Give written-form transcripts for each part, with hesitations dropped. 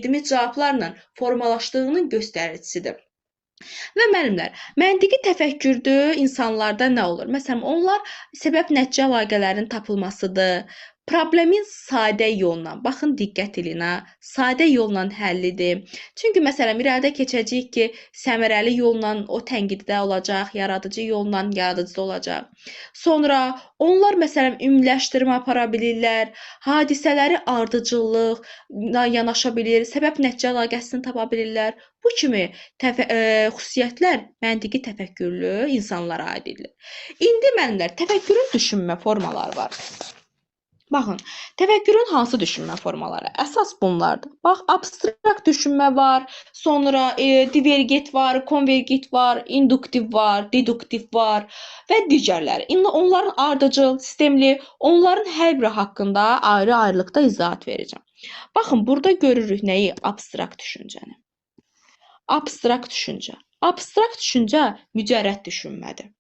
verdiyimiz cavablarla formalaşdığının göstəricisidir. Və müəllimlər, məntiqi təfəkkürdə insanlarda nə olur? Məsələn, onlar səbəb-nəticə əlaqələrinin tapılmasıdır. Problemin sadə yolla, baxın diqqət edin ha, sadə yolla həllidir. Çünki məsələn, irəlidə keçəcəyik ki, səmərəli yolla o tənqiddə olacaq, yaradıcı yolla yaradıcıda olacaq. Sonra onlar məsələn ümumiləşdirmə apara bilirlər, hadisələri ardıcıllıqla yanaşa bilir, səbəb-nəticə əlaqəsini tapa bilirlər. Bu kimi xüsusiyyətlər məntiqi təfəkkürlü insanlara aiddir. İndi müəllimlər, təfəkkürün düşünmə formaları var. Baxın, təfəkkürün hansı düşünmə formaları? Əsas bunlardır. Bax, abstrakt düşünmə var, sonra divergent var, konvergent var, induktiv var, deduktiv var və digərləri. İndi onların ardıcıl, sistemli, onların hər biri haqqında ayrı-ayrılıqda izahat verəcəm. Baxın, burada görürük nəyi? Abstrakt düşüncəni. Abstrakt düşüncə. Abstrakt düşüncə mücərrəd düşünmədir.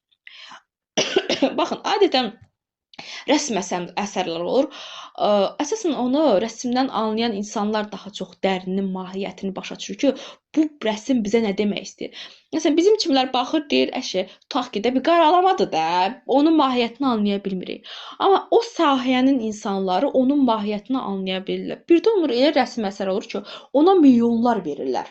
Baxın, adətən rəsm əsərlər olur. Əsasən onu rəsmdən anlayan insanlar daha çox dərinin mahiyyətini başa düşür ki, bu rəsm bizə nə demək istəyir. Məsələn, bizim kimlər baxır, deyir, əşi, tutaq ki, də bir qaralamadır da, onun mahiyyətini anlaya bilmirik. Amma o sahənin insanları onun mahiyyətini anlaya bilirlər. Bir də olur, elə rəsm əsər olur ki, ona milyonlar verirlər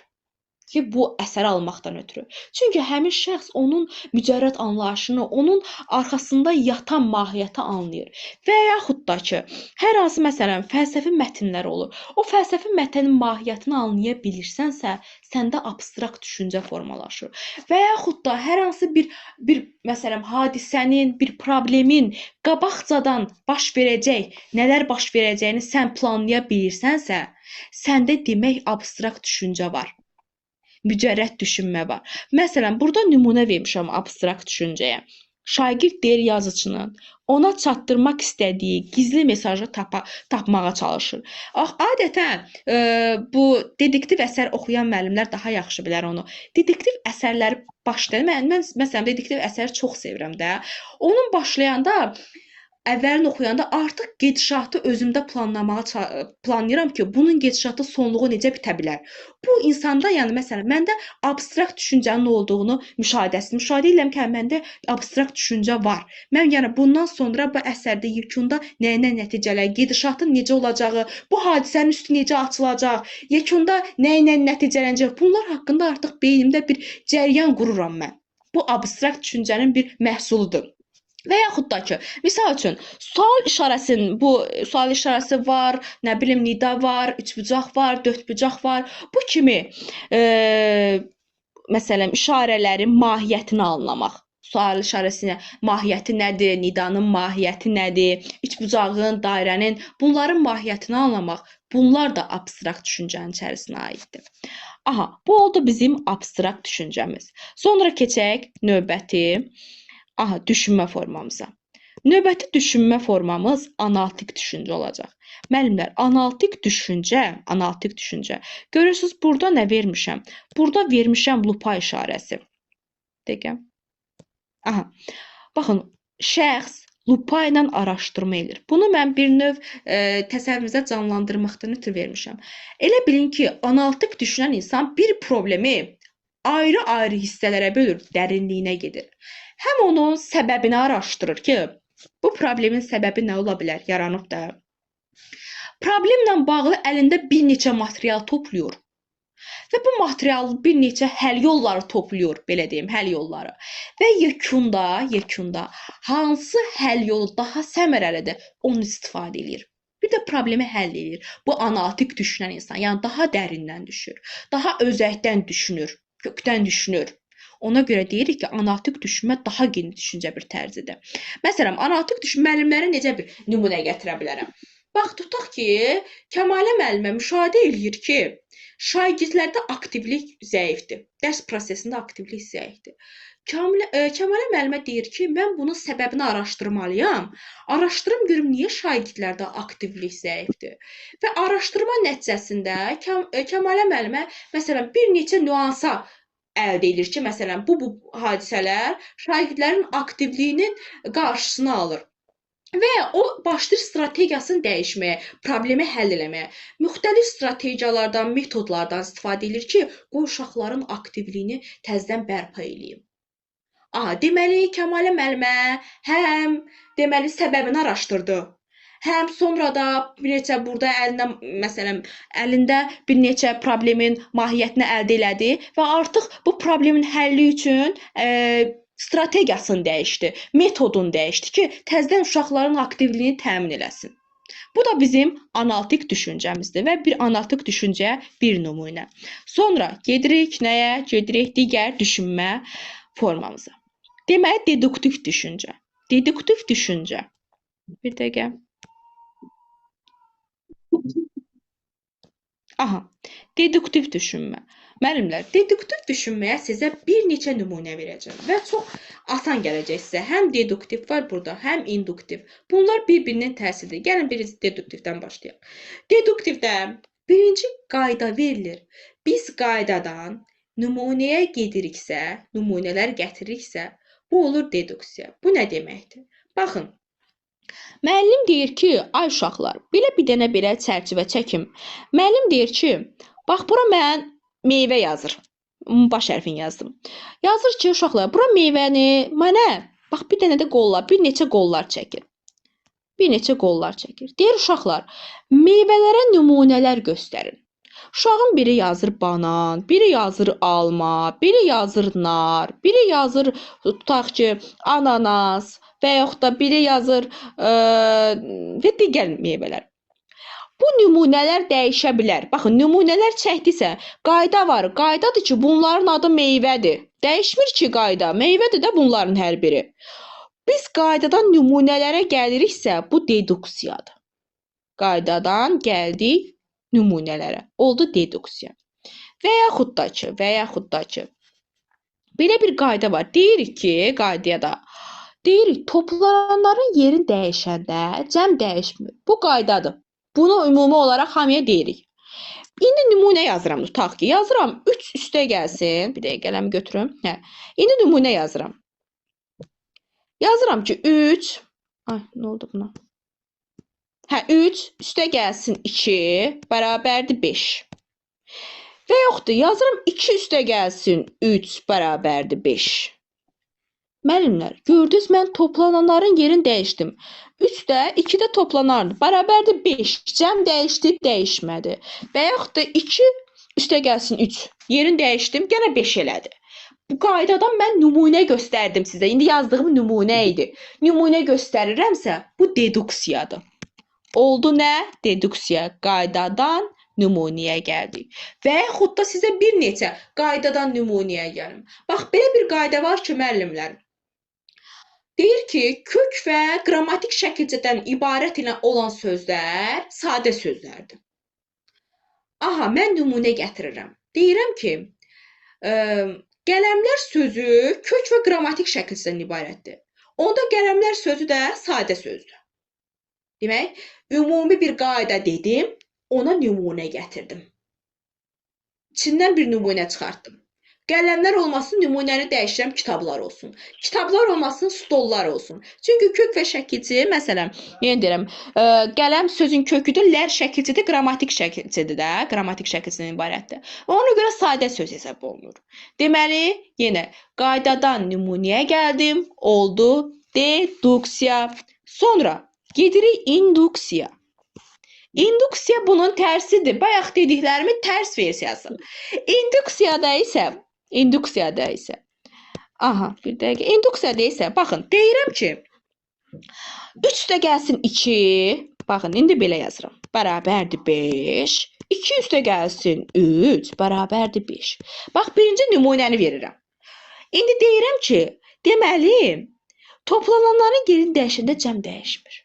ki, bu əsəri almaqdan ötürü. Çünki həmin şəxs onun mücərrəd anlayışını, onun arxasında yatan mahiyyəti anlayır. Və yaxud da ki, hər hansı məsələn fəlsəfi mətnlər olur. O fəlsəfi mətnin mahiyyətini anlaya bilirsənsə, səndə abstrakt düşüncə formalaşır. Və yaxud da hər hansı bir məsələn hadisənin, bir problemin qabaqcadan baş verəcək, nələr baş verəcəyini sən planlaya bilirsənsə, səndə demək abstrakt düşüncə var. Mücərrəd düşünmə var. Məsələn, burada nümunə vermişəm abstrakt düşüncəyə. Şagird deyir yazıçının ona çatdırmaq istədiyi gizli mesajı tapmağa çalışır. Adətən bu dedektiv əsər oxuyan müəllimlər daha yaxşı bilər onu. Dedektiv əsərləri başlayanda, mən məsələn dedektiv əsəri çox sevirəm də. Onun başlayanda əvvəlini oxuyanda artıq gedişatı özümdə planlayıram ki, bunun gedişatı sonluğu necə bitə bilər. Bu insanda, yəni məsələn, məndə abstrakt düşüncənin olduğunu müşahidə edirəm ki, məndə abstrakt düşüncə var. Mən yəni bundan sonra bu əsərdə yekunda nə nəticələr, gedişatın necə olacağı, bu hadisənin üstü necə açılacaq, yekunda nə ilə nəticələnəcək, bunlar haqqında artıq beynimdə bir cəryan qururam mən. Bu abstrakt düşüncənin bir məhsuludur. Və yaxud da ki, misal üçün, sual işarəsi var, nə bilim, nida var, üçbucaq var, dördbucaq var. Bu kimi, məsələn, işarələrin mahiyyətini anlamaq. Sual işarəsinin mahiyyəti nədir, nidanın mahiyyəti nədir, üçbucağın, dairənin, bunların mahiyyətini anlamaq, bunlar da abstrakt düşüncənin içərisinə aiddir. Aha, bu oldu bizim abstrakt düşüncəmiz. Sonra keçək növbəti düşünmə formamıza. Növbəti düşünmə formamız analitik düşüncə olacaq. Müəllimlər, analitik düşüncə. Görürsünüz, burada nə vermişəm? Burada vermişəm lupa işarəsi. Dəqiqə. Baxın, şəxs lupa ilə araşdırma edir. Bunu mən bir növ təsəvvürünüzə canlandırmaqdan ötürü vermişəm. Elə bilin ki, analitik düşünən insan bir problemi ayrı-ayrı hissələrə bölür, dərinliyinə gedir. Həm onun səbəbini araşdırır ki, bu problemin səbəbi nə ola bilər, yaranıb da. Problemlə bağlı əlində bir neçə material toplayır və bu material bir neçə həll yolları toplayır, belə deyim, həll yolları. Və yekunda hansı həll yolu daha səmərəlidir, onu istifadə edir. Bir də problemi həll edir. Bu analitik düşünən insan, yəni daha dərindən düşünür, daha özəkdən düşünür, kökdən düşünür. Ona görə deyirik ki, analitik düşünmə daha geniş düşüncə bir tərzidir. Məsələn, analitik düşünmə müəllimlərə necə bir nümunə gətirə bilərəm? Bax, tutaq ki, Kəmalə müəllimə müşahidə eləyir ki, şagirdlərdə aktivlik zəifdir. Dərs prosesində aktivlik zəifdir. Kəmalə müəllimə deyir ki, mən bunun səbəbini araşdırmalıyam. Araşdırım görüm, niyə şagirdlərdə aktivlik zəifdir? Və araşdırma nəticəsində Kəmalə müəllimə, məsələn, bir neçə nüansa əldə edir ki, məsələn, bu hadisələr şagirdlərin aktivliyinin qarşısını alır. Və o başlayır strategiyasını dəyişməyə, problemi həll eləməyə. Müxtəlif strategiyalardan, metodlardan istifadə edir ki, qoy uşaqların aktivliyini təzədən bərpa eləyim. Aha, deməli Kəmalə müəllimə həm deməli səbəbini araşdırdı. Həm sonra da bir neçə burada əlində bir neçə problemin mahiyyətini əldə elədi və artıq bu problemin həlli üçün strategiyasını dəyişdi, metodunu dəyişdi ki, təzədən uşaqların aktivliyini təmin eləsin. Bu da bizim analitik düşüncəmizdir və bir analitik düşüncəyə bir nümunə. Sonra gedirik nəyə? Gedirik digər düşünmə formamıza. Deməli, deduktiv düşüncə. Deduktiv düşüncə. Bir dəqiqə. Aha, deduktiv düşünmə. Müəllimlər, deduktiv düşünməyə sizə bir neçə nümunə verəcəm və çox asan gələcək sizə. Həm deduktiv var burada, həm induktiv. Bunlar bir-birinin təsiridir. Gəlin birinci deduktivdən başlayaq. Deduktivdə birinci qayda verilir. Biz qaydadan nümunəyə gediriksə, nümunələr gətiriksə, bu olur deduksiya. Bu nə deməkdir? Baxın. Müəllim deyir ki, ay uşaqlar, belə bir dənə belə çərçivə çəkim. Müəllim deyir ki, bax bura mən meyvə yazır. Baş hərfini yazdım. Yazır ki, uşaqlar, bura meyvəni mənə bax bir dənə də qollar, bir neçə qollar çəkir. Bir neçə qollar çəkir. Deyir uşaqlar, meyvələrə nümunələr göstərin. Uşağın biri yazır banan, biri yazır alma, biri yazır nar, biri yazır tutaq ki, ananas və yaxud da biri yazır və digər meyvələr. Bu nümunələr dəyişə bilər. Baxın, nümunələr çəkdisə, qayda var. Qaydadır ki, bunların adı meyvədir. Dəyişmir ki, qayda. Meyvədir də bunların hər biri. Biz qaydadan nümunələrə gəliriksə, bu deduksiyadır. Qaydadan gəldik nümunələrə. Oldu deduksiya. Və yaxud da ki, belə bir qayda var. Deyirik ki, qaydaya da deyirik, toplananların yeri dəyişəndə cəm dəyişmir. Bu qaydadır. Bunu ümumi olaraq hamıya deyirik. İndi nümunə yazıram. Tutaq ki, yazıram 3 üstə gəlsin. Bir dəqiqə qələmi götürüm. Hə. İndi nümunə yazıram. Yazıram ki 3. Ay, nə oldu buna? Hə, 3 üstə gəlsin 2 bərabərdir 5. Və yoxdur, yazıram 2 üstə gəlsin 3 bərabərdir 5. Müəllimlər, gördünüz mən toplananların yerini dəyişdim. 3 də 2 də toplanardı. Bərabərdir 5. Cəm dəyişdi, dəyişmədi. Və yaxud da 2 üstə gəlsin 3. Yerini dəyişdim, yenə 5 elədi. Bu qaydadan mən nümunə göstərdim sizə. İndi yazdığım nümunə idi. Nümunə göstərirəmsə, bu deduksiyadır. Oldu nə? Deduksiya. Qaydadan nümunəyə gəldik. Və yaxud da sizə bir neçə qaydadan nümunəyə gəlim. Bax, belə bir qayda var ki, müəllimlər. Deyir ki, kök və qrammatik şəkilcədən ibarət olan sözlər sadə sözlərdir. Aha, mən nümunə gətirirəm. Deyirəm ki, qələmlər sözü kök və qrammatik şəkilcədən ibarətdir. Onda qələmlər sözü də sadə sözdür. Demək, ümumi bir qayda dedim, ona nümunə gətirdim. İçindən bir nümunə çıxartdım. Qələmlər olmasın, nümunəni dəyişirəm, kitablar olsun. Kitablar olmasın, stollar olsun. Çünki kök və şəkilci, məsələn, yenə deyirəm, qələm sözün köküdür, lər şəkilcidir, qrammatik şəkilcidir də, qrammatik şəkilcidən ibarətdir. Ona görə sadə söz hesab olunur. Deməli, yenə qaydadan nümunəyə gəldim, oldu deduksiya. Sonra gedirik induksiya. İnduksiya bunun tərsidir. Bayaq dediklərimin tərs versiyası. İnduksiyada isə aha, bir dəqiqə. İnduksiyada isə baxın, deyirəm ki 3 də gəlsin 2. Baxın, indi belə yazıram. Bərabərdir 5. 2 üstə gəlsin 3 bərabərdir 5. Bax, birinci nümunəni verirəm. İndi deyirəm ki, deməli, toplananların yerini dəyişəndə cəm dəyişmir.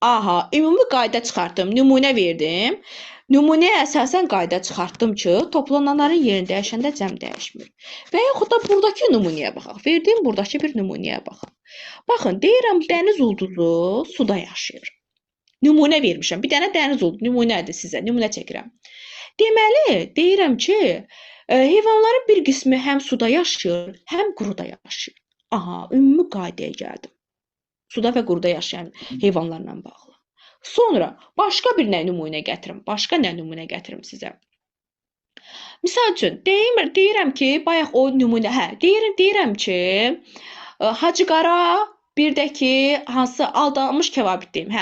Aha, ümumi qayda çıxartdım, nümunə verdim. Nümunəyə əsasən qayda çıxartdım ki, toplananların yerini dəyişəndə cəm dəyişmir. Və yaxud da buradakı nümunəyə baxaq. Verdiyim buradakı bir nümunəyə baxaq. Baxın, deyirəm, dəniz ulduzu suda yaşayır. Nümunə vermişəm. Bir dənə dəniz ulduzu nümunədir sizə. Nümunə çəkirəm. Deməli, deyirəm ki, heyvanların bir qismi həm suda yaşayır, həm quruda yaşayır. Aha, ümumi qaydaya gəldim. Suda və quruda yaşayan heyvanlarla bağlı. Sonra başqa bir nümunə gətirim. Başqa nə nümunə gətirim sizə? Misal üçün, deyirəm ki, bayaq o nümunə, deyirəm ki, Hacı Qara, bir də ki, hansı Aldanmış Kebab deyim,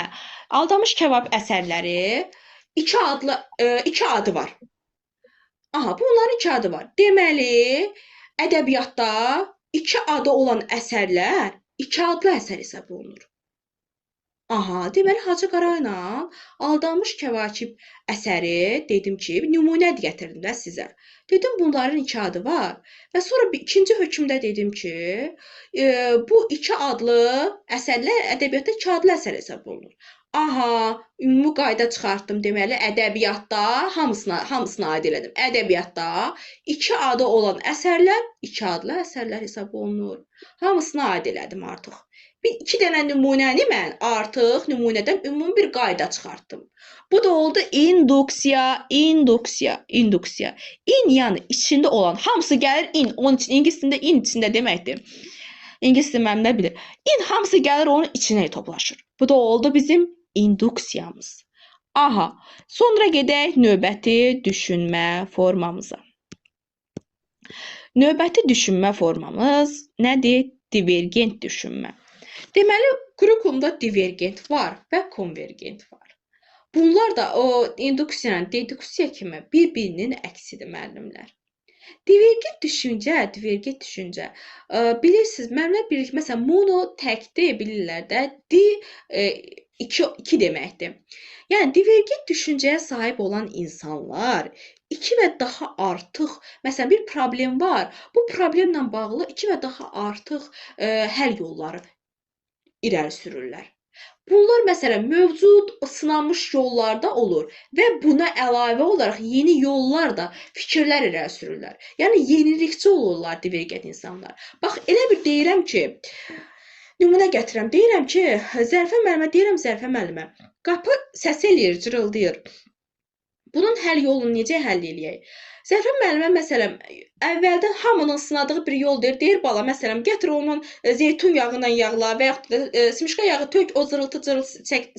Aldanmış Kebab əsərləri iki adı var. Aha, bunların iki adı var. Deməli, ədəbiyyatda iki adı olan əsərlər iki adlı əsər hesab olunur. Aha, deməli Hacı Qara ilə Aldanmış Kəvakib əsəri dedim ki, nümunə gətirdim də sizə. Dedim bunların iki adı var və sonra ikinci hökmdə dedim ki, bu iki adlı əsərlər ədəbiyyatda iki adlı əsər hesab olunur. Aha, ümumi qayda çıxartdım. Deməli, ədəbiyyatda hamısına aid elədim. Ədəbiyyatda iki adı olan əsərlər iki adlı əsərlər hesab olunur. Hamısına aid elədim artıq. İki dənə nümunəni mən artıq nümunədən ümumi bir qayda çıxartdım. Bu da oldu induksiya. In yəni içində olan, hamısı gəlir in. Onun üçün ingilis dilində in içində deməkdir. İngilis dilində mənim nə bilir. In hamısı gəlir onun içinə toplaşır. Bu da oldu bizim induksiyamız. Aha, sonra gedək növbəti düşünmə formamıza. Növbəti düşünmə formamız nədir? Divergent düşünmə. Deməli, kurikulumda divergent var və konvergent var. Bunlar da o induksiya ilə deduksiya kimi bir-birinin əksidir müəllimlər. Divergent düşüncə, bilirsiniz, müəllimlər bilir ki, məsələn, mono təkdir, bilirlər də, iki deməkdir. Yəni, divergent düşüncəyə sahib olan insanlar iki və daha artıq, məsələn, bir problem var, bu problemlə bağlı iki və daha artıq həll yolları irəli sürürlər. Bunlar məsələn mövcud sınanmış yollarda olur və buna əlavə olaraq yeni yollar da fikirlər irəli sürürlər. Yəni yenilikçi olurlar divergent insanlar. Bax elə bir deyirəm ki, nümunə gətirəm. Deyirəm ki, Zərfə müəllimə, qapı səs eləyir, cırıldayır. Bunun həll yolunu necə həll eləyək? Zərfə müəllimə məsələn, əvvəldən hamının sınadığı bir yol deyir, bala, məsələn, gətir onun zeytun yağından yağla və yaxud da simişka yağı tök, o cırıltı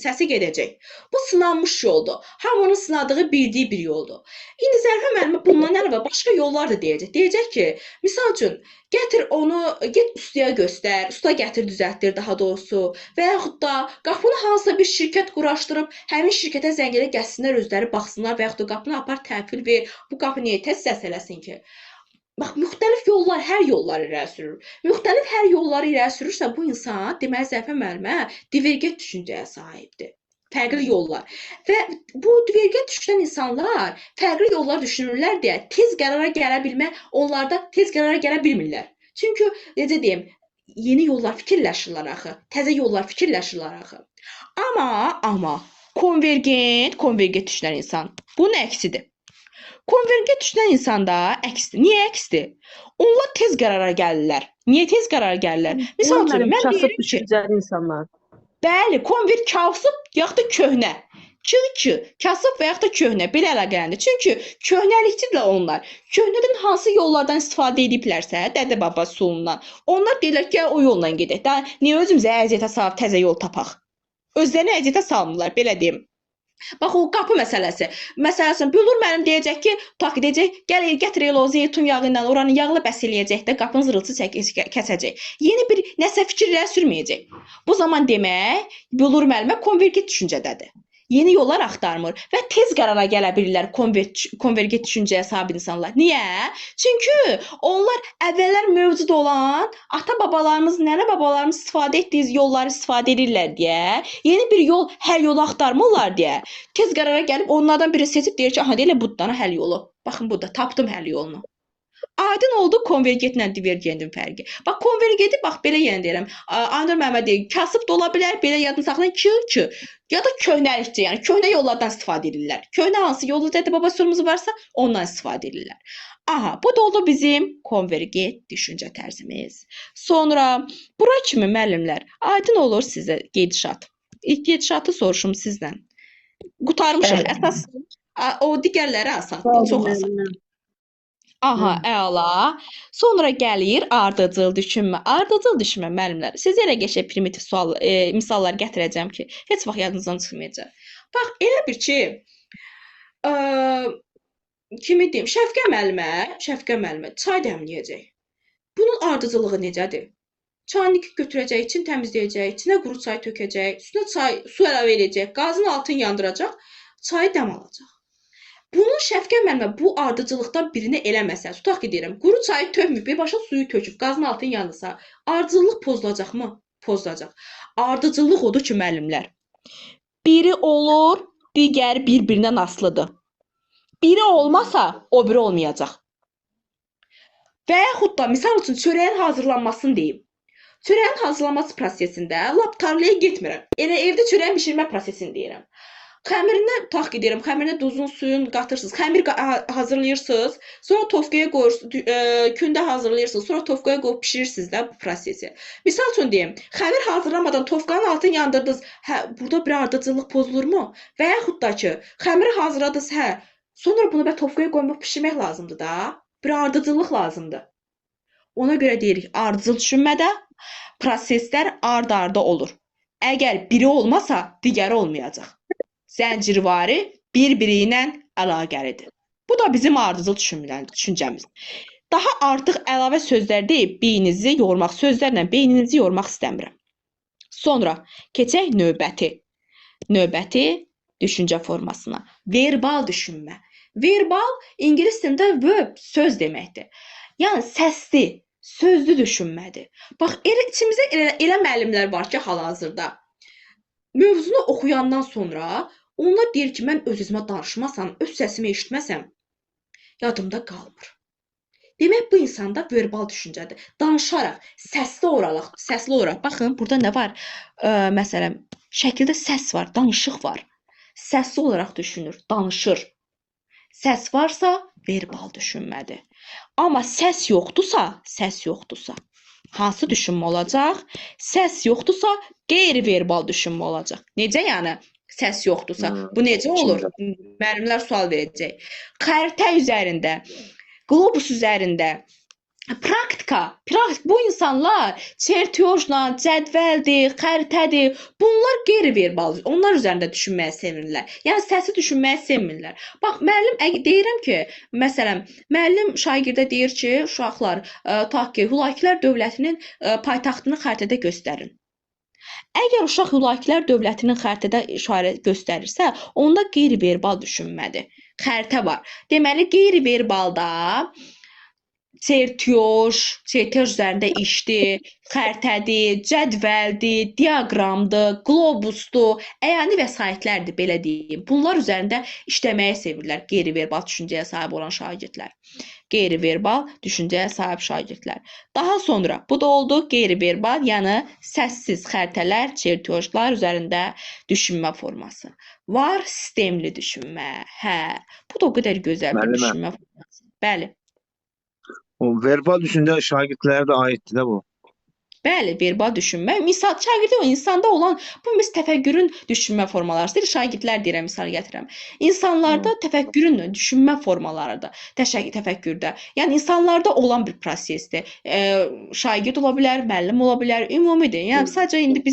səsi gedəcək. Bu sınanmış yoldur. Hamının sınadığı, bildiyi bir yoldur. İndi Zərfə müəllimə bundan əlavə başqa yollar da deyəcək. Deyəcək ki, misal üçün, gətir onu, get ustaya göstər, usta gətir düzəltdir daha doğrusu və yaxud da qapını hansısa bir şirkət quraşdırıb, həmin şirkətə zəng elə gəlsinlər, özləri baxsınlar və yaxud da qapını apar təhvil ver, bu qapı niyə tez səs eləsin ki? Bax, müxtəlif yollar, hər yollar irəli sürür. Müxtəlif hər yolları irəli sürürsə, bu insan, deməli, Zərfə müəllimə divergent düşüncəyə sahibdir. Fərqli yollar. Və bu divergent düşünən insanlar fərqli yollar düşünürlər deyə tez qərara gələ bilmək, onlarda tez qərara gələ bilmirlər. Çünki, necə deyim, yeni yollar fikirləşirlər axı, təzə yollar fikirləşirlər axı. Amma, konvergent düşünən insan bunun əksidir. Konvergent düşünən insanda əksdir. Niyə əksdir? Onlar tez qərara gəlirlər. Niyə tez qərara gəlirlər? Misal üçün, mən deyirəm ki, insanlar. Bəli, konvergent kasıb yaxud da köhnə. Kasıb və yaxud da köhnə, belə əlaqələndir. Çünki köhnəlikçidirlər onlar. Köhnədən hansı yollardan istifadə ediblərsə, dədə-baba usulundan, onlar deyirlər ki, o yolla gedək. Niyə özümüzə əziyyətə salıb təzə yol tapaq? Özlərini əziyyətə salmırlar, belə deyim. Bax, o qapı məsələsi. Məsələn, Bülür mənim deyəcək ki, gəl gətir elə o zeytun yağı ilə oranı yağla bəs eləyəcək də, qapının zırıltısı kəsəcək. Yeni bir nəsə fikir irəli sürməyəcək. Bu zaman demək, Bülür müəllimə konvergent düşüncədədir. Yeni yollar axtarmır və tez qərara gələ bilirlər konvergent düşüncəyə sahib insanlar. Niyə? Çünki onlar əvvəllər mövcud olan ata-babalarımız, nənə-babalarımız istifadə etdiyi yolları istifadə edirlər deyə, yeni bir yol, həll yolu axtarmırlar deyə, tez qərara gəlib onlardan biri seçib deyir ki, aha, deyirlər, bu dana həll yolu. Baxın, burada tapdım həll yolunu. Aydın oldu konvergentlə divergentin fərqi. Bax, konvergenti, bax, belə yenə deyirəm. Aynur müəllimə deyir, kasıb da ola bilər, belə yadını saxlayın ki, ya da köhnəlikçi, yəni köhnə yollardan istifadə edirlər. Köhnə hansı yolu dədə-baba usulumuz varsa, ondan istifadə edirlər. Aha, bu da oldu bizim konvergent düşüncə tərzimiz. Sonra, bura kimi müəllimlər, aydın olur sizə gedişat. İlk gedişatı soruşum sizdən. Qutarmışıq. Əsas, o digərləri asandır, çox asan. Aha, Hı. əla. Sonra gəlir ardıcıl düşünmə. Ardıcıl düşünmə müəllimlər. Sizə elə qəşəng primitiv sual, misallar gətirəcəm ki, heç vaxt yadınızdan çıxmayacaq. Bax, elə bir ki, ə, kimi deyim, Şəfqə müəllimə çay dəmləyəcək. Bunun ardıcıllığı necədir? Çayını götürəcək, için təmizləyəcək, içinə quru çay tökəcək, üstünə su əlavə edəcək, qazın altını yandıracaq, çayı dəm alacaq. Bunun Şəfqə müəllimə bu ardıcıllıqdan birini eləməsə, tutaq ki deyirəm, quru çayı tökməyib, birbaşa suyu töküb, qazın altını yandırsa, ardıcıllıq pozulacaqmı? Pozulacaq. Ardıcıllıq odur ki, müəllimlər, biri olur, digəri bir-birindən asılıdır. Biri olmasa, o biri olmayacaq. Və yaxud da misal üçün çörəyin hazırlanmasını deyim. Çörəyin hazırlanması prosesində lap tarlaya getmirəm. Elə evdə çörəyin bişirmə prosesini deyirəm. Xəmirinə tutaq ki deyirəm, xəmirinə duzun, suyun qatırsınız, xəmir hazırlayırsınız, sonra tofkaya qoyursunuz, kündə hazırlayırsınız, sonra tofkaya qoyub bişirirsiniz də bu prosesi. Misal üçün deyim, xəmir hazırlamadan tofkanın altını yandırdınız, hə, burada bir ardıcıllıq pozulurmu? Və yaxud da ki, xəmiri hazırladınız, hə, sonra bunu tofkaya qoyub bişirmək lazımdır da, bir ardıcıllıq lazımdır. Ona görə deyirik, ardıcıl düşünmədə proseslər ard-arda olur. Əgər biri olmasa, digəri olmayacaq. Zəncirvari bir-biri ilə əlaqəlidir. Bu da bizim ardıcıl düşüncəmiz. Daha artıq əlavə sözlər deyib beyninizi yormaq, sözlərlə beyninizi yormaq istəmirəm. Sonra keçək növbəti düşüncə formasına. Verbal düşünmə. Verbal ingilis dilində verb söz deməkdir. Yəni səsli, sözlü düşünmədir. Bax, içimizdə elə müəllimlər var ki, hal-hazırda mövzunu oxuyandan sonra onlar deyir ki, mən öz-özümə danışmasam, öz səsimi eşitməsəm, yadımda qalmır. Demək, bu insanda verbal düşüncədir. Danışaraq, səsli olaraq. Baxın, burada nə var? Məsələn, şəkildə səs var, danışıq var. Səsli olaraq düşünür, danışır. Səs varsa, verbal düşünmədir. Amma səs yoxdursa, hansı düşünmə olacaq? Səs yoxdursa, qeyri-verbal düşünmə olacaq. Necə yəni? Səs yoxdursa, bu necə olur? Müəllimlər sual verəcək. Xəritə üzərində, qlobus üzərində praktika, bu insanlar çertyojla, cədvəldir, xəritədir, bunlar qeyri-verbal, onlar üzərində düşünməyi sevirlər. Yəni səsi düşünməyi sevmirlər. Bax, müəllim deyirəm ki, məsələn, müəllim şagirdə deyir ki, uşaqlar, tutaq ki, Hülakülər dövlətinin paytaxtını xəritədə göstərin. Əgər uşaq Hülakülər dövlətinin xəritədə işarə göstərirsə, onda qeyri-verbal düşünmədir. Xəritə var. Deməli, qeyri-verbalda çertyoj üzərində işdir, xəritədir, cədvəldir, diaqramdır, qlobusdur, əyani vəsaitlərdir, belə deyim. Bunlar üzərində işləməyi sevirlər qeyri-verbal düşüncəyə sahib olan şagirdlər. Qeyri-verbal düşüncəyə sahib şagirdlər. Daha sonra, bu da oldu qeyri-verbal, yəni səssiz xəritələr, çertyojlar üzərində düşünmə forması. Var sistemli düşünmə. Hə, bu da o qədər gözəl bir düşünmə forması. Bəli. O verbal düşüncə şagirdlərə də aiddir də bu. Bəli, verbal düşünmə. Misal, şagirdə o insanda olan bu biz təfəkkürün düşünmə formalarıdır. Şagirdlər deyirəm, misal gətirəm. İnsanlarda təfəkkürün düşünmə formalarıdır. Təfəkkürdə. Yəni insanlarda olan bir prosesdir. Şagird ola bilər, müəllim ola bilər, ümumidir. Yəni sadəcə indi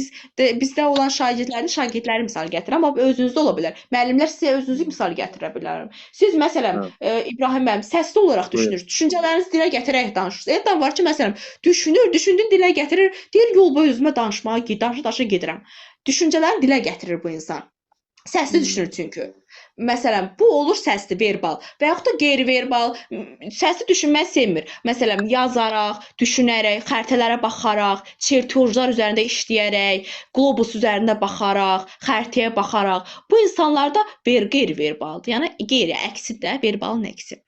bizdə olan şagirdləri misal gətirəm, amma özünüzdə ola bilər. Müəllimlər sizə özünüzü misal gətirə bilərəm. Siz məsələn İbrahim müəllim səsli olaraq düşünürsünüz. Düşüncələrinizi dilə gətirərək danışırsınız. Adam var ki, məsələn, düşündün, dilə gətirir. Deyir, yol boyu özümə danışmağa, danışa gedirəm. Düşüncələrini dilə gətirir bu insan. Səsli düşünür çünki. Məsələn, bu olur səsli, verbal və yaxud da qeyri-verbal. Səsli düşünmək sevmir. Məsələn, yazaraq, düşünərək, xəritələrə baxaraq, çertyojlar üzərində işləyərək, qlobus üzərində baxaraq, xəritəyə baxaraq. Bu insanlarda qeyri-verbaldır. Yəni, əksi də, verbalın əksi.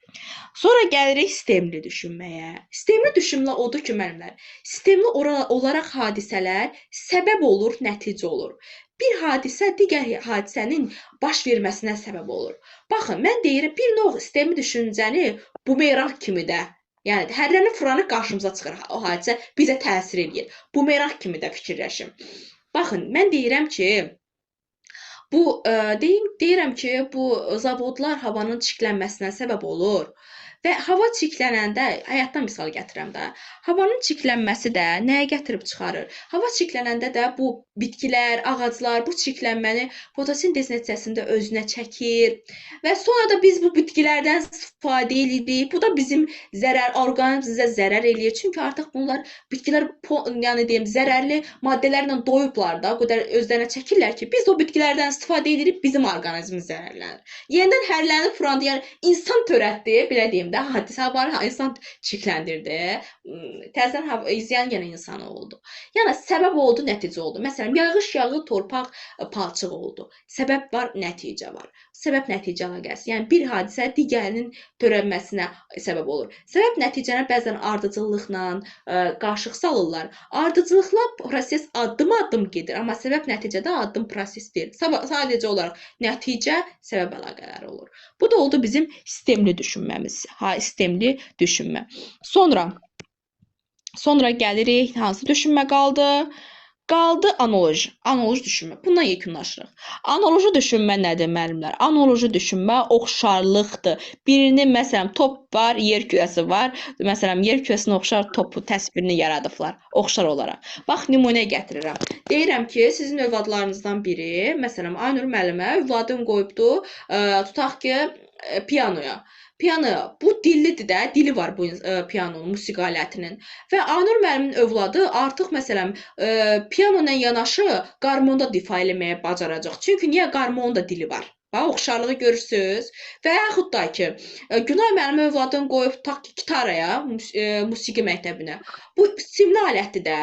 Sonra gəlirik sistemli düşünməyə. Sistemli düşünmə odur ki, müəllimlər, sistemli olaraq hadisələr səbəb olur, nəticə olur. Bir hadisə digər hadisənin baş verməsinə səbəb olur. Baxın, mən deyirəm, bir növ sistemli düşüncəni bumerang kimi də, yəni hərrəni furanı qarşımıza çıxır o hadisə, bizə təsir edir. Bumerang kimi də fikirləşim. Baxın, mən deyirəm ki, deyirəm ki, bu zavodlar havanın çirklənməsinə səbəb olur Və hava çirklənəndə, həyatdan misal gətirəm də, havanın çirklənməsi də nəyə gətirib çıxarır? Hava çirklənəndə də bu bitkilər, ağaclar bu çirklənməni fotosintez nəticəsində özünə çəkir və sonra da biz bu bitkilərdən istifadə edirik. Bu da bizim orqanizmimizə zərər eləyir. Çünki artıq bunlar bitkilər yəni deyim zərərli maddələrlə doyublar da, o qədər özlərinə çəkirlər ki, biz o bitkilərdən istifadə edirik, bizim orqanizmimiz zərərlənir. Yenidən hərlənib furandı, yəni insan törətdi, belə deyim də, hadisə var, insan çirkləndirdi. Təzədən ziyan yenə insana oldu. Yəni səbəb oldu, nəticə oldu. Məsələn, yağış yağır, torpaq palçıq oldu. Səbəb var, nəticə var. Səbəb nəticə əlaqəsi. Yəni bir hadisə digərinin törənməsinə səbəb olur. Səbəb nəticəni bəzən ardıcıllıqla qarışıq salırlar. Ardıcıllıqla proses addım-addım gedir, amma səbəb nəticədə addım proses deyil. Sadəcə olaraq nəticə səbəb əlaqələri olur. Bu da oldu bizim sistemli düşünməmiz. Sistemli düşünmə. Sonra gəlirik, hansı düşünmə qaldı? Qaldı analoji. Analoji düşünmə. Bundan yekunlaşırıq. Analoji düşünmə nədir müəllimlər? Analoji düşünmə oxşarlıqdır. Birinin məsələn top var, yer kürəsi var. Məsələn yer kürəsinə oxşar topu təsvirini yaradıblar oxşar olaraq. Bax nümunə gətirirəm. Deyirəm ki, sizin övladlarınızdan biri, məsələn Aynur müəllimə övladın qoyubdu, tutaq ki, pianoya. Piano bu dillidir də, dili var bu pianonun, musiqi alətinin. Və Aynur müəllimin övladı artıq məsələn piano ilə yanaşı qarmonda ifa eləməyə bacaracaq. Çünki niyə qarmonun da dili var? Bax, oxşarlığı görürsüz. Və yaxud da ki, Günay müəllim övladını qoyub tutaq ki, gitaraya, musiqi məktəbinə. Bu simli alətdir də.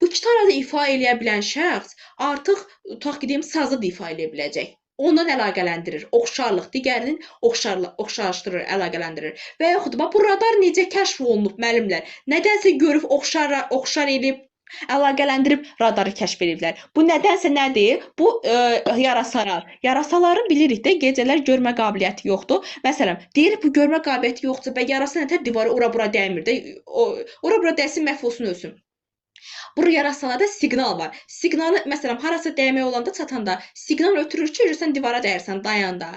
Bu gitarada ifa eləyə bilən şəxs artıq tutaq ki, deyim, sazı da ifa eləyə biləcək. Ondan əlaqələndirir. Oxşarlıq digərinin oxşarlaşdırır, əlaqələndirir. Və yaxud da bu radar necə kəşf olunub müəllimlər? Nədənsə görüb oxşar edib əlaqələndirib radarı kəşf ediblər. Bu nədənsə nədir? Bu yarasalar. Yarasaları bilirik də, gecələr görmə qabiliyyəti yoxdur. Məsələn, deyir bu görmə qabiliyyəti yoxdur və yarasa nətər divarı ora-bura dəymir də. Ora-bura dəysin, məhv olsun, ölsün. Bu yarasalarda siqnal var. Siqnalı məsələn harasa dəymək olanda çatanda siqnal ötürür ki, sən divara dəyirsən dayanda.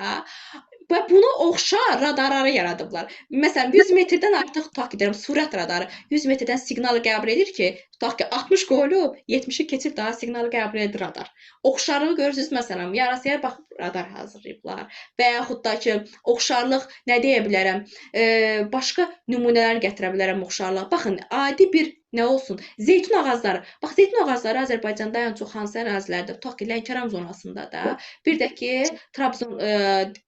Və bunu oxşar radarları yaradıblar. Məsələn 100 metrdən artıq tutaq ki, deyirəm, sürət radarı 100 metrdən siqnalı qəbul edir ki, tutaq ki 60 qoyulub, 70-i keçib daha siqnalı qəbul edir radar. Oxşarlığı görürsüz məsələn, yarasaya baxıb radar hazırlayıblar. Və yaxud da ki, oxşarlıq nə deyə bilərəm? Başqa nümunələr gətirə bilərəm oxşarlığa. Baxın, adi bir nə olsun? Zeytun ağacları. Bax, zeytun ağacları Azərbaycanda ən çox hansı ərazilərdə? Tutaq ki, Lənkəran zonasında da, bir də ki, Trabzon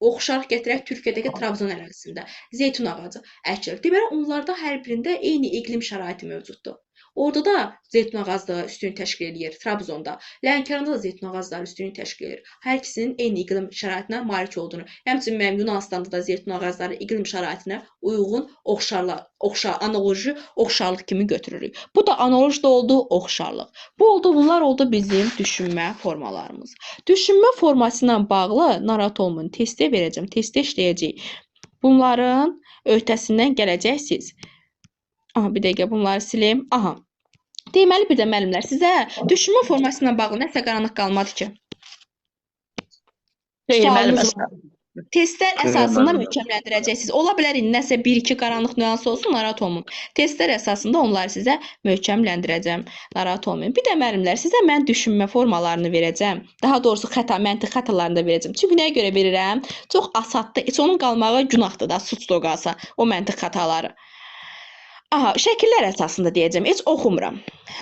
oxşarlıq gətirək Türkiyədəki Trabzon ərazisində zeytun ağacı əkilir. Deməli, onlarda hər birində eyni iqlim şəraiti mövcuddur. Orada da zeytun ağacları üstünlük təşkil edir, Trabzonda. Lənkəranda da zeytun ağacları üstünlük təşkil edir. Hər ikisinin eyni iqlim şəraitinə malik olduğunu. Həmçinin mənim Yunanıstanda da zeytun ağacları iqlim şəraitinə uyğun analoji oxşarlıq kimi götürürük. Bu da analoji da oldu, oxşarlıq. Bunlar oldu bizim düşünmə formalarımız. Düşünmə forması ilə bağlı narahat olmayın, testə verəcəm, testdə işləyəcəyik. Bunların öhdəsindən gələcəksiniz. Aha, bir dəqiqə bunları sileyim. Aha. Deməli bir də müəllimlər, sizə düşünmə forması ilə bağlı nəsə qaranlıq qalmadı ki. Testlər əsasında möhkəmləndirəcəksiniz. Ola bilər nəsə 1-2 qaranlıq nüans olsun, narahat olmayın. Testlər əsasında onları sizə möhkəmləndirəcəm, narahat olmayın. Bir də müəllimlər, sizə mən düşünmə formalarını verəcəm. Daha doğrusu məntiq xətalarını da verəcəm. Çünki nəyə görə verirəm? Çox asaddır. Heç onun qalmağı günahdır da, suçdur qalsa o məntiq xətaları. Aha, şəkillər əsasında deyəcəm, heç oxumuram.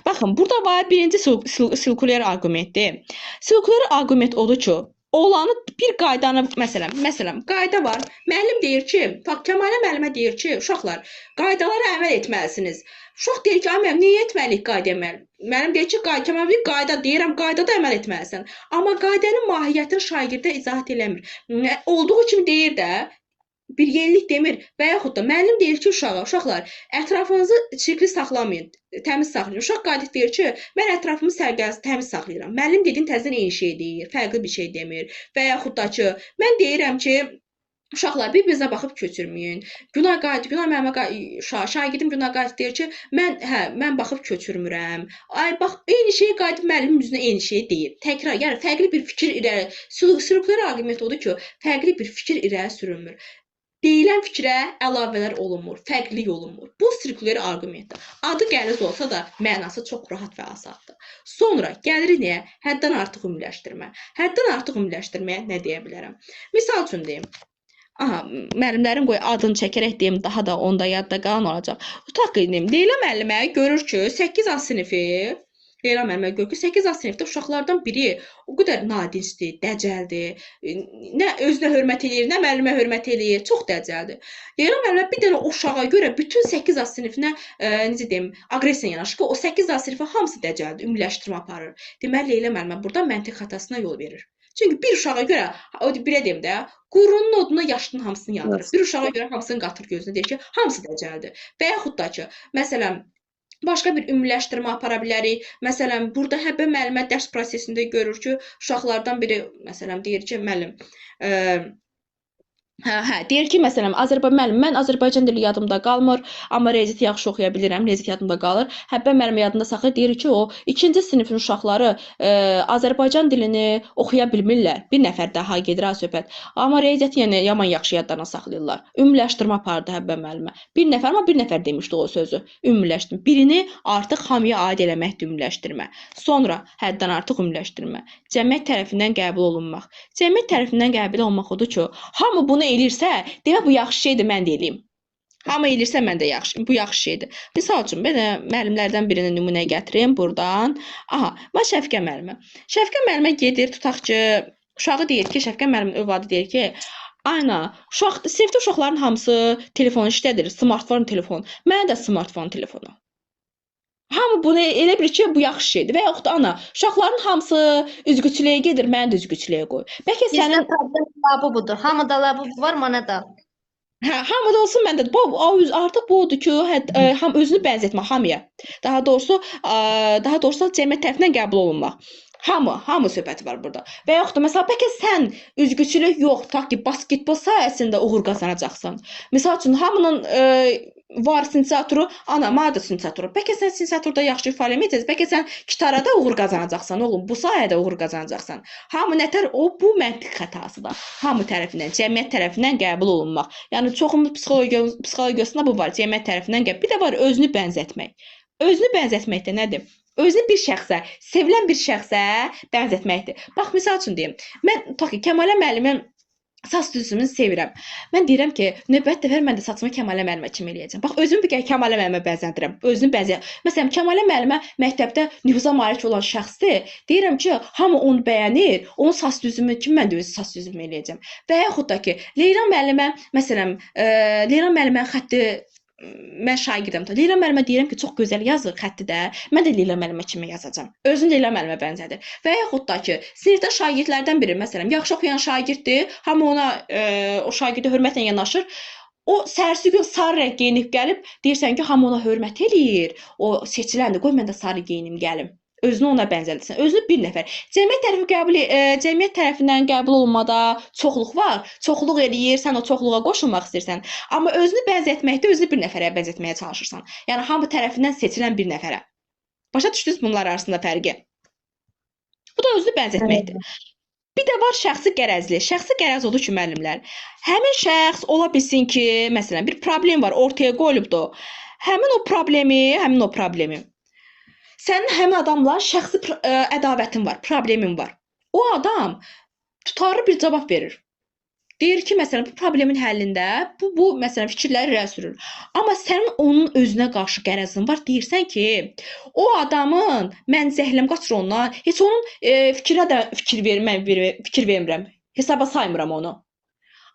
Baxın, burada var birinci sirkulyar arqumentdir. Sirkulyar arqument odur ki, olanı bir qaydanı, məsələn, qayda var. Müəllim deyir ki, Kəmalə müəllimə deyir ki, uşaqlar, qaydalara əməl etməlisiniz. Uşaq deyir ki, müəllim, niyə etməliyik qaydaya? Müəllim deyir ki, Kəmal bir qayda deyirəm, qaydada əməl etməlisən. Amma qaydanın mahiyyətini şagirdə izahat eləmir. Olduğu kimi deyir də, bir yenilik demir və yaxud da müəllim deyir ki, uşaqlar, ətrafınızı çirkli saxlamayın, təmiz saxlayın. Uşaq qayıdıb deyir ki, mən ətrafımı təmiz saxlayıram. Müəllim dediyin təzədən eyni şey deyir, fərqli bir şey demir. Və yaxud da ki, mən deyirəm ki, uşaqlar bir-birinizə baxıb köçürməyin. Günay müəllimə şagirdim Günay qayıdıb deyir ki, mən baxıb köçürmürəm. Ay bax, eyni şey qayıdıb müəllimin üzünə eyni şey deyir. Təkrar, yəni fərqli bir fikir irəli sürüklər arqument odur ki, fərqli bir fikir irəli sürülmür. deyilən fikrə əlavələr olunmur, fərqlilik olunmur. Bu sirkulyar arqumentdir. Adı qəliz olsa da mənası çox rahat və asandır. Sonra gəlirik nəyə? Həddən artıq ümumiləşdirmə. Həddən artıq ümumiləşdirməyə nə deyə bilərəm? Misal üçün deyim. Aha, müəllimlərin qoy adını çəkərək deyim, daha da onda yadda qalan olacaq. Tutaq ki, deyim, Leyla müəllimə görür ki, 8A sinifi Leyla müəllimə görür ki, 8A sinifdə uşaqlardan biri o qədər nadincdir, dəcəldir, nə özünə hörmət eləyir, nə müəllimə hörmət eləyir, çox dəcəldir. Leyla müəllimə bir dənə o uşağa görə bütün 8A sinifinə necə deyim, aqressiya yanaşır ki, o 8A sinifi hamısı dəcəldir, ümumiləşdirmə aparır. Deməli Leyla müəllimə burada məntiq xətasına yol verir. Çünki bir uşağa görə, belə deyim də, qurunun oduna yaşının hamısını yandırır. Bir uşağa görə hamısını qatır gözünə, deyir ki, hamısı dəcəldir. Və yaxud da ki, məsələn, başqa bir ümumiləşdirmə apara bilərik. Məsələn, burada həbbə müəllimə dərs prosesində görür ki, uşaqlardan biri, məsələn, deyir ki, müəllim, deyir ki, məsələn, müəllim, mən Azərbaycan dili yadımda qalmır, amma riyaziyyat yaxşı oxuya bilirəm, riyaziyyat yadımda qalır. Həbbə müəllim yadında saxlayır, deyir ki, o 2-ci sinifin uşaqları Azərbaycan dilini oxuya bilmirlər. Bir nəfər daha gedir söhbət. Amma riyaziyyatı yəni yaman yaxşı yadlarına saxlayırlar. Ümumiləşdirmə apardı həbbə müəllimə. Bir nəfər, amma bir nəfər demişdi o sözü. Ümumiləşdirmə. Birini artıq hamıya aid eləməkdir ümumiləşdirmə. Sonra həddən artıq ümumiləşdirmə. Cəmiyyət tərəfindən qəbul olunmaq. Cəmiyyət tərəfindən qəbul olmaq odur ki, hamı bunu elirsə, demək bu yaxşı şeydir, mən də eləyim. Hamı elirsə, mən də bu yaxşı şeydir. Misal üçün, belə müəllimlərdən birini nümunə gətirim buradan. Aha, mən Şəfiqə müəllimə. Şəfiqə müəllimə gedir, tutaq ki, uşağı deyir ki, Şəfiqə müəllimin övladı deyir ki, Ayna, sinifdə uşaqların hamısı telefon işlədir, smartfon telefon. Mənə də smartfon telefonu. Hamı bunu elə bilir ki, bu yaxşı şeydir. Və yaxud da ana, uşaqların hamısı üzgüçülüyə gedir, mənə də üzgüçülüyə qoy. Bəlkə sənin problem labubudur. Hamıda labubu var, mənə də. Hə, hamıda olsun, məndə də. Artıq bu odur ki, özünü bənzətmə hamıya. Daha doğrusu cəmiyyət tərəfindən qəbul olunmaq. Hamı söhbəti var burada. Və yaxud da məsələn, bəlkə sən üzgüçülük yox, tutaq ki, basketbol sahəsində uğur qazanacaqsan. Məsəl üçün hamının var sinteziatoru, ana, mənə də sinteziatoru. Bəlkə sən sinteziatorda yaxşı ifadə etməyəcəksən, bəlkə sən gitarada uğur qazanacaqsan, oğlum, bu sahədə uğur qazanacaqsan. Hamı nətər bu məntiq xətasıdır. Hamı tərəfindən, cəmiyyət tərəfindən qəbul olunmaq. Yəni çoxumuz psixologiyasında bu var, cəmiyyət tərəfindən qəbul. Bir də var özünü bənzətmək. Özünü bənzətmək də nədir? Özünü bir şəxsə, sevilən bir şəxsə bənzətməkdir. Bax, misal üçün deyim, mən tutaq ki, Kəmalə müəllimin saç düzümünü sevirəm. Mən deyirəm ki, növbət dəfə mən də saçımı Kəmalə müəllimə kimi eləyəcəm. Bax, özümü bir Kəmalə müəllimə bənzəndirəm. Özünü bənzəyirəm. Məsələn, Kəmalə müəllimə məktəbdə nüfuza malik olan şəxsdir. Deyirəm ki, hamı onu bəyənir. Onun saç düzümü kimi mən də öz saç düzümü eləyəcəm. Və yaxud da ki, Leyla müəllimə, məsələn, Leyla müəllimə xətti mən şagirdəm. Leyla müəllimə deyirəm ki, çox gözəl yazır xətti də. Mən də Leyla müəllimə kimi yazacağam. Özünü Leyla müəllimə bənzədir. Və yaxud da ki, sinifdə şagirdlərdən biri, məsələn, yaxşı oxuyan şagirddir, hamı ona o şagirdə hörmətlə yanaşır. O səhərsi gün sarı rəng geyinib gəlib, deyirsən ki, hamı ona hörmət eləyir. O seçiləndir. Qoy mən də sarı geyinim gəlim. Özünü ona bənzədirsən. Özünü bir nəfər. Cəmiyyət tərəfindən qəbul olunmada çoxluq var. Çoxluq eləyir, sən o çoxluğa qoşulmaq istəyirsən. Amma özünü bənzətməkdə özünü bir nəfərə bənzətməyə çalışırsan. Yəni hamı tərəfindən seçilən bir nəfərə. Başa düşdünüz bunlar arasında fərqi? Bu da özünü bənzətməkdir. Bir də var şəxsi qərəzli. Şəxsi qərəz odur ki, müəllimlər, həmin şəxs ola bilsin ki, məsələn, bir problem var, ortaya qoyulubdur. Həmin o problemi sənin həmin adamla şəxsi ədavətin var, problemin var. O adam tutarlı bir cavab verir. Deyir ki, məsələn, bu problemin həllində bu məsələn, fikirləri irəli sürür. Amma sənin onun özünə qarşı qərəzin var. Deyirsən ki, o adamın mən zəhləm qaçır ondan, heç onun fikrə də fikir vermirəm, hesaba saymıram onu.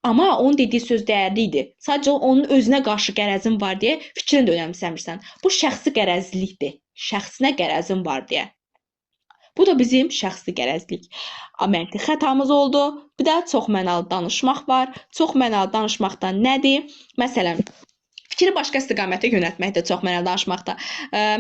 Amma onun dediyi söz dəyərli idi. Sadəcə onun özünə qarşı qərəzin var deyə fikrini də önəmsəmirsən. Bu şəxsi qərəzlilikdir. Şəxsinə qərəzin var deyə. Bu da bizim şəxsi qərəzlik. Məntiq xətamız oldu. Bir də çoxmənalı danışmaq var. Çoxmənalı danışmaqda nədir? Məsələn, fikri başqa istiqamətə yönəltməkdə çoxmənalı danışmaqda.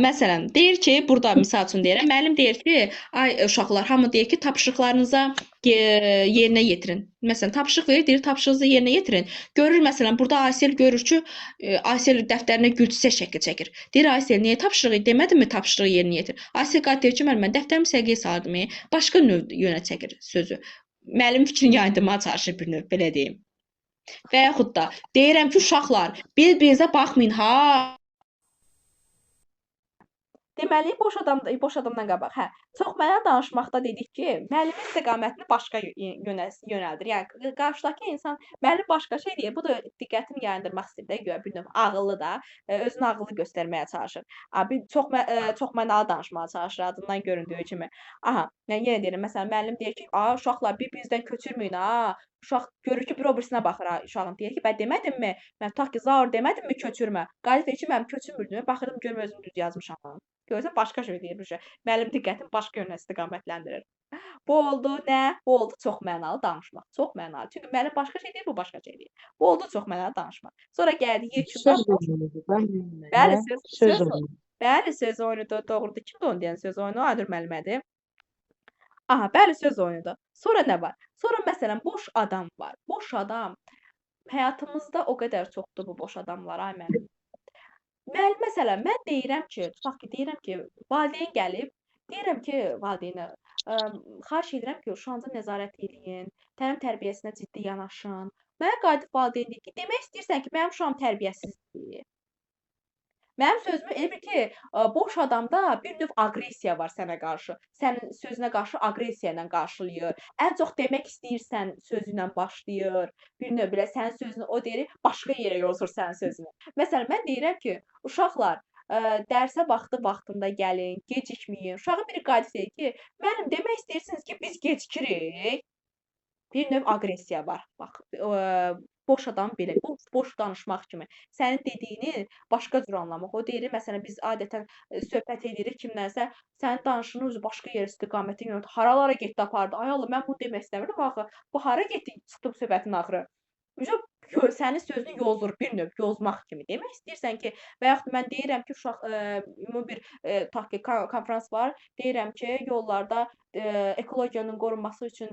Məsələn, deyir ki, burada misal üçün deyirəm, müəllim deyir ki, ay uşaqlar, hamı deyir ki, tapşırıqlarınıza yerinə yetirin. Məsələn, tapşırıq verir, deyir, tapşırığınızı yerinə yetirin. Görür, məsələn, burada Aysel görür ki, Aysel dəftərinə gülçüsə şəkil çəkir. Deyir, Aysel, niyə tapşırığı demədinmi, tapşırığı yerinə yetir? Aysel qayıt deyir ki, müəllim, mən dəftərimi sərgiyə saldım, başqa növ yönə çəkir sözü. Müəllim fikrini yayındırmağa çalışır bir növ, belə deyim. Və yaxud da deyirəm ki, uşaqlar, bir-birinizə baxmayın ha. Deməli, boş adamdan qabaq, hə, çoxməna danışmaqda dedik ki, müəllimin istiqamətini başqa yönəldir. Yəni qarşıdakı insan müəllim başqa şey deyir, bu da diqqətimi yayındırmaq istəyir də, guya bir növ ağıllı da, özünü ağıllı göstərməyə çalışır. Bir çoxmənalı danışmağa çalışır adından göründüyü kimi. Aha, mən yenə deyirəm, məsələn, müəllim deyir ki, uşaqlar bir-birinizdən köçürməyin ha. Uşaq görür ki, bir o birisinə baxır ha, uşağın deyir ki, bə demədimmi? Mən tutaq ki, Zaur demədimmi köçürmə? Qalib deyir ki, mənim köçürmürdüm. Baxırdım görüm özüm düz yazmışam. Görürsən başqa şey deyir bu şey. Müəllim diqqətini başqa yönə istiqamətləndirir. Bu oldu nə? Bu oldu çoxmənalı danışmaq. Çoxmənalı. Çünki müəllim başqa şey deyir, bu başqa şey deyir. Bu oldu çoxmənalı danışmaq. Sonra gəldi yekunda. Söz oyunudur. Bəli, Söz oyunu. Bəli, söz oyunudur. Doğrudur. Kimdir onu deyən söz oyunu? Adır müəllimədir. Aha, bəli, söz oyunudur. Sonra nə var? Sonra məsələn boş adam var. Boş adam həyatımızda o qədər çoxdur bu boş adamlar, ay müəllim. Məsələn, mən deyirəm ki, tutaq ki, deyirəm ki, valideyn gəlib, deyirəm ki, valideynə, xahiş edirəm ki, uşağınıza nəzarət eləyin, təlim tərbiyəsinə ciddi yanaşın. Mənə qayıdıb valideyn deyir ki, demək istəyirsən ki, mənim uşağım tərbiyəsizdir. Mənim sözümü elə bil ki, boş adamda bir növ aqressiya var sənə qarşı. Sənin sözünə qarşı aqressiya ilə qarşılayır. Ən çox demək istəyirsən sözü ilə başlayır. Bir növ belə sənin sözünü o deyir, başqa yerə yozur sənin sözünü. Məsələn, mən deyirəm ki, uşaqlar, dərsə vaxtında gəlin, gecikməyin. Uşağın biri qayıdıb deyir ki, müəllim demək istəyirsiniz ki, biz gecikirik. Bir növ aqressiya var. Bax, boş adam belə, boş danışmaq kimi. Sənin dediyini başqa cür anlamaq. O deyir, məsələn, biz adətən söhbət edirik kimdənsə, sənin danışığın özü başqa yer istiqamətə yönəldir. Haralara getdi apardı. Ay Allah, mən bunu demək istəmirdim axı. Bu hara getdi, çıxdı söhbətin axırı. Sənin sözünü yozur, bir növ yozmaq kimi. Demək istəyirsən ki, və yaxud mən deyirəm ki, uşaq ümumi bir tutaq ki, konfrans var. Deyirəm ki, yollarda ekologiyanın qorunması üçün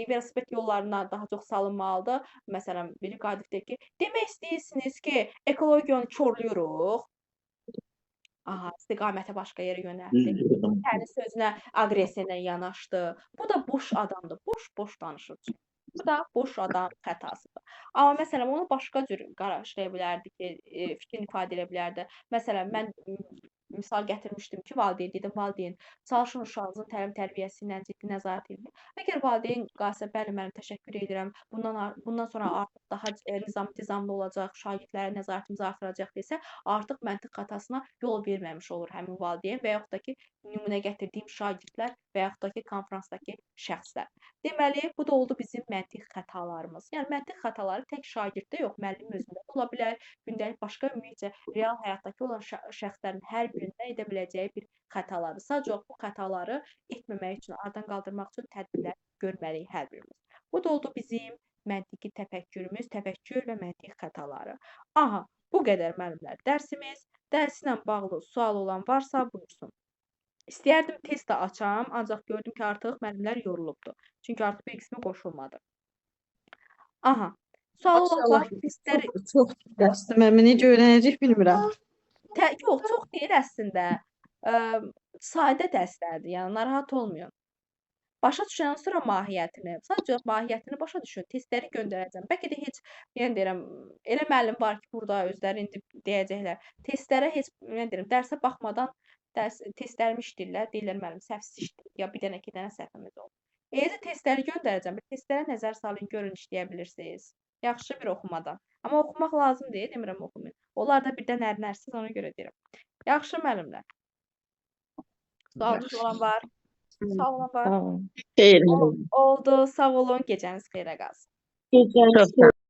velosiped yollarına daha çox salınmalıdır. Məsələn, biri qayıdıb deyir ki, demək istəyirsiniz ki, ekologiyanı korlayırıq. Aha, istiqaməti başqa yerə yönəltdi. Sənin sözünə aqressiya ilə yanaşdı. Bu da boş adamdır. Boş danışır. Bu da boş adam xətasıdır. Amma məsələn, onu başqa cür qarşılaya bilərdi ki, fikrini ifadə edə bilərdi. Məsələn, mən misal gətirmişdim ki, valideyn dedim, valideyn, çalışın uşağınızın təlim tərbiyəsi ilə ciddi nəzarət edin. Əgər valideyn qalsa, bəli, mən təşəkkür edirəm. Bundan sonra artıq daha nizamlı olacaq, şagirdlərə nəzarətimizi artıracaq desə, artıq məntiq xətasına yol verməmiş olur həmin valideyn və yaxud da ki, nümunə gətirdiyim şagirdlər və yaxud da ki, konfransdakı şəxslər. Deməli, bu da oldu bizim məntiq xətalarımız. Yəni, məntiq xətaları tək şagirddə yox, müəllim özündə ola bilər, gündəlik başqa ümumiyyətcə real həyatdakı olan şəxslərin hər birində edə biləcəyi bir xətalardır. Sadəcə bu xətaları etməmək üçün, aradan qaldırmaq üçün tədbirlər görməliyik hər birimiz. Bu da oldu bizim məntiqi təfəkkürümüz, təfəkkür və məntiq xətaları. Aha, bu qədər müəllimlər dərsimiz. Dərslə bağlı sual olan varsa buyursun. İstəyərdim test də açam, ancaq gördüm ki, artıq müəllimlər yorulubdur. Çünki artıq bir qismi qoşulmadı. Aha, sual olan var, testləri... Çox dərsdir. Mən necə öyrənəcək bilmirəm. Yox, çox deyil əslində. Sadə dərslərdir, yəni narahat olmayın. Başa düşəndən sonra mahiyyətini, sadəcə mahiyyətini başa düşün, testləri göndərəcəm. Bəlkə də heç, yəni deyirəm, elə müəllim var ki, burada özləri indi deyəcəklər, testlərə heç, yəni deyirəm, dərsə baxmadan testlərimi işləyirlər, deyirlər müəllim səhvsiz işləyir, ya bir dənə, iki dənə səhvimiz olur. Eyəcə testləri göndərəcəm, testlərə nəzər salın, görün işləyə bilirsiniz. Yaxşı bir oxumadan. Amma oxumaq lazım deyil, demirəm oxumayın. Onlar da birdən ərinərsiniz, ona görə deyirəm. Yaxşı müəllimlər. Sualınız olan var. Sağ olun var. Xeyr. Oldu. Sağ olun. Gecəniz xeyrə qalsın. Gecəniz xeyir.